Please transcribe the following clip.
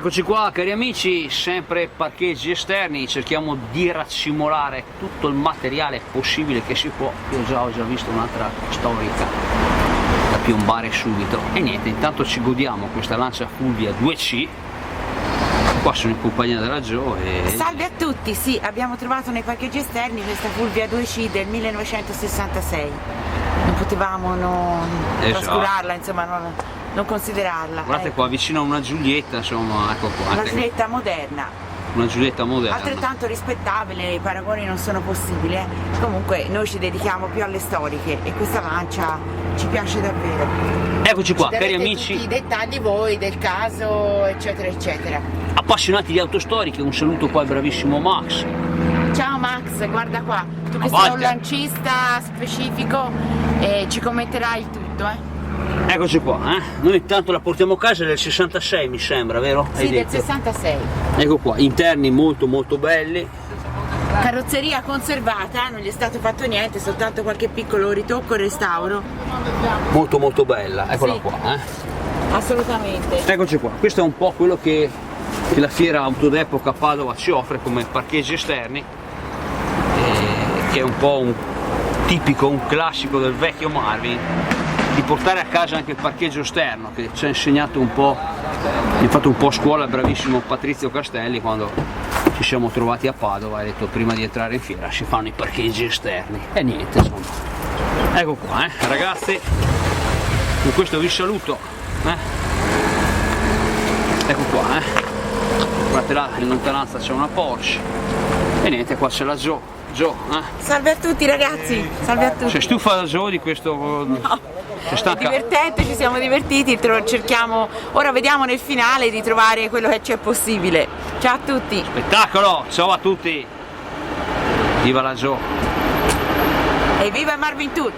Eccoci qua cari amici, sempre parcheggi esterni, cerchiamo di raccimolare tutto il materiale possibile che si può. Io ho già visto un'altra storica da piombare subito e niente, intanto ci godiamo questa Lancia Fulvia 2C. Qua sono in compagnia della Jo e... Salve a tutti, sì, abbiamo trovato nei parcheggi esterni questa Fulvia 2C del 1966. Non potevamo non trascurarla, insomma, non considerarla. Guardate qua, vicino a una Giulietta, insomma, ecco qua. Una Giulietta moderna. Una Giulietta moderna. Altrettanto rispettabile, i paragoni non sono possibili. Comunque noi ci dedichiamo più alle storiche e questa Lancia ci piace davvero. Eccoci qua, cari amici. Tutti i dettagli voi del caso, eccetera, eccetera. Appassionati di auto storiche, un saluto qua al bravissimo Max. Ciao Max, guarda qua, tu che sei un lancista specifico ci commenterai il tutto, Eccoci qua, noi intanto la portiamo a casa del 66 mi sembra, vero? Sì, del 66. Ecco qua, interni molto molto belli. Carrozzeria conservata, non gli è stato fatto niente, soltanto qualche piccolo ritocco e restauro. Molto molto bella, eccola sì, qua. Assolutamente. Eccoci qua, questo è un po' quello che la fiera auto d'epoca a Padova ci offre come parcheggi esterni, che è un po' un tipico, un classico del vecchio Marvin, di portare a casa anche il parcheggio esterno che ci ha insegnato un po', mi ha fatto un po' scuola il bravissimo Patrizio Castelli quando ci siamo trovati a Padova, ha detto prima di entrare in fiera si fanno i parcheggi esterni e niente, insomma. Ecco qua ragazzi, con questo vi saluto, ecco qua guardate là in lontananza c'è una Porsche e niente, qua c'è la Jo. Salve a tutti ragazzi, salve a tutti. Sei stufa da Jo di questo? No, è divertente, ci siamo divertiti, cerchiamo, ora vediamo nel finale di trovare quello che c'è possibile. Ciao a tutti. Spettacolo, ciao a tutti. Viva la Jo. E viva Marvin Tour.